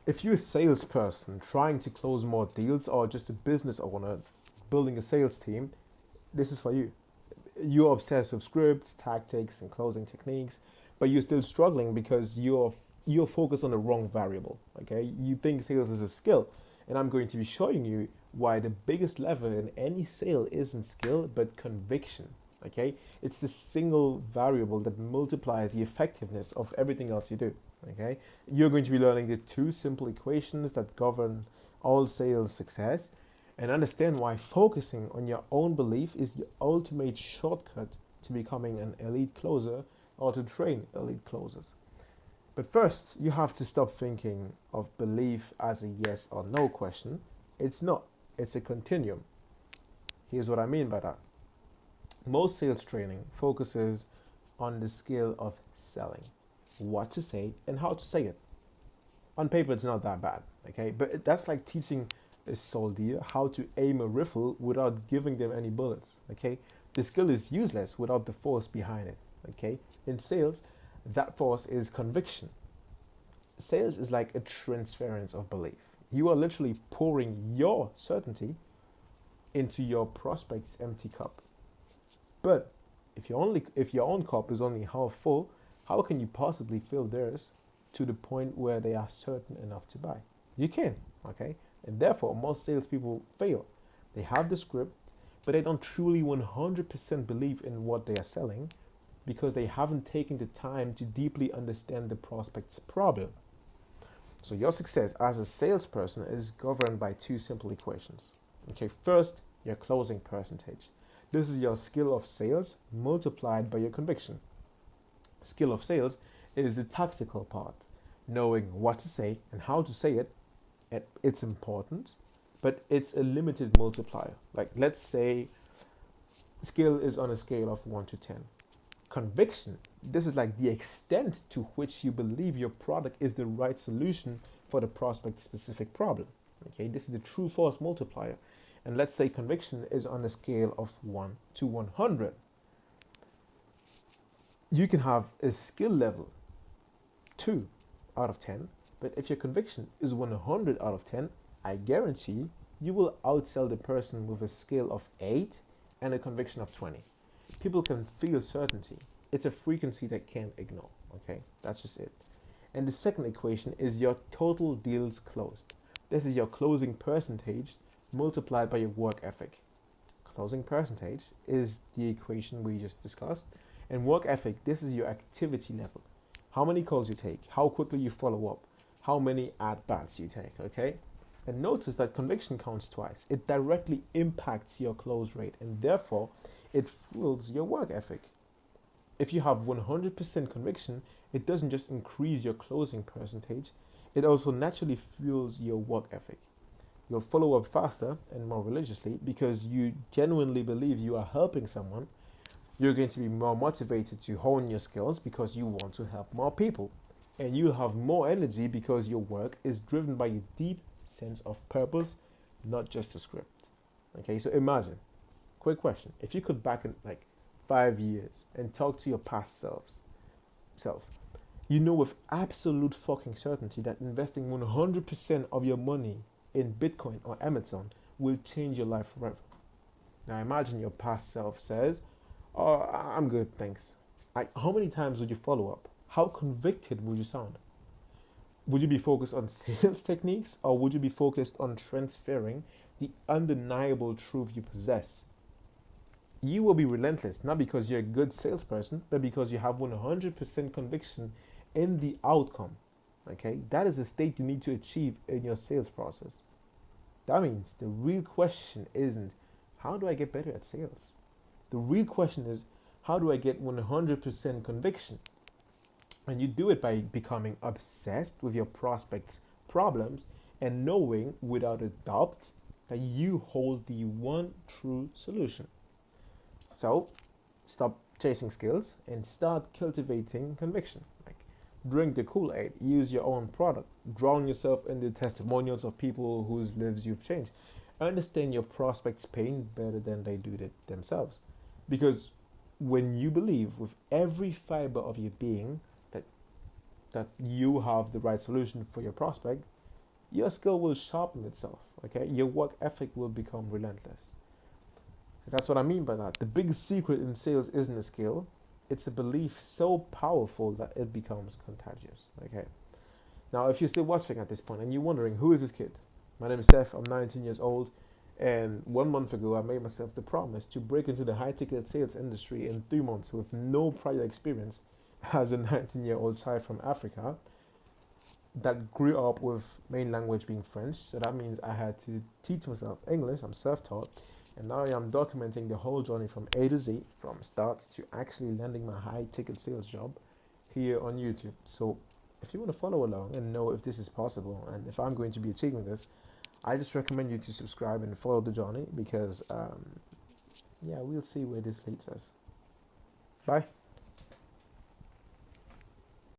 If you're a salesperson trying to close more deals or just a business owner building a sales team, this is for you. You're obsessed with scripts, tactics, and closing techniques, but you're still struggling because you're focused on the wrong variable. Okay, you think sales is a skill, and I'm going to be showing you why the biggest lever in any sale isn't skill but conviction. Okay, it's the single variable that multiplies the effectiveness of everything else you do. Okay, you're going to be learning the two simple equations that govern all sales success, and understand why focusing on your own belief is the ultimate shortcut to becoming an elite closer or to train elite closers. But first, you have to stop thinking of belief as a yes or no question. It's not, it's a continuum. Here's what I mean by that. Most sales training focuses on the skill of selling, what to say and how to say it. On paper, it's not that bad, okay? But that's like teaching a soldier how to aim a rifle without giving them any bullets, okay? The skill is useless without the force behind it, okay? In sales, that force is conviction. Sales is like a transference of belief. You are literally pouring your certainty into your prospect's empty cup. But if your own cup is only half full, how can you possibly fill theirs to the point where they are certain enough to buy? You can, okay? And therefore, most salespeople fail. They have the script, but they don't truly 100% believe in what they are selling because they haven't taken the time to deeply understand the prospect's problem. So your success as a salesperson is governed by two simple equations. Okay, first, your closing percentage. This is your skill of sales multiplied by your conviction. Skill of sales is the tactical part, knowing what to say and how to say it. It's important, but it's a limited multiplier. Like, let's say skill is on a scale of 1 to 10. Conviction, this is like the extent to which you believe your product is the right solution for the prospect's specific problem. Okay, this is the true force multiplier. And let's say conviction is on a scale of 1 to 100. You can have a skill level 2 out of 10, but if your conviction is 100 out of 10, I guarantee you will outsell the person with a skill of 8 and a conviction of 20. People can feel certainty. It's a frequency they can't ignore. Okay, that's just it. And the second equation is your total deals closed. This is your closing percentage multiplied by your work ethic. Closing percentage is the equation we just discussed. And work ethic, this is your activity level. How many calls you take, how quickly you follow up, how many at-bats you take, okay? And notice that conviction counts twice. It directly impacts your close rate and therefore it fuels your work ethic. If you have 100% conviction, it doesn't just increase your closing percentage, it also naturally fuels your work ethic. You'll follow up faster and more religiously because you genuinely believe you are helping someone. You're going to be more motivated to hone your skills because you want to help more people. And you'll have more energy because your work is driven by a deep sense of purpose, not just a script. Okay, so imagine, quick question, if you could back in like 5 years and talk to your past self, you know with absolute fucking certainty that investing 100% of your money in Bitcoin or Amazon will change your life forever. Now imagine your past self says, "Oh, I'm good, thanks." Like, how many times would you follow up? How convicted would you sound? Would you be focused on sales techniques or would you be focused on transferring the undeniable truth you possess? You will be relentless, not because you're a good salesperson, but because you have 100% conviction in the outcome. Okay, that is the state you need to achieve in your sales process. That means the real question isn't how do I get better at sales? The real question is how do I get 100% conviction? And you do it by becoming obsessed with your prospects' problems and knowing without a doubt that you hold the one true solution. So stop chasing skills and start cultivating conviction. Like, drink the Kool-Aid, use your own product, drown yourself in the testimonials of people whose lives you've changed. Understand your prospects' pain better than they do it themselves. Because when you believe with every fiber of your being that you have the right solution for your prospect, your skill will sharpen itself. Okay, your work ethic will become relentless. That's what I mean by that. The biggest secret in sales isn't a skill, it's a belief so powerful that it becomes contagious. Okay. Now, if you're still watching at this point and you're wondering, who is this kid? My name is Seth, I'm 19 years old, and 1 month ago I made myself the promise to break into the high ticket sales industry in 3 months with no prior experience as a 19-year-old child from Africa that grew up with main language being French. So that means I had to teach myself English, I'm self taught, and now I'm documenting the whole journey from A to Z, from start to actually landing my high ticket sales job here on YouTube. So if you want to follow along and know if this is possible and if I'm going to be achieving this, I just recommend you to subscribe and follow the journey because, yeah, we'll see where this leads us. Bye.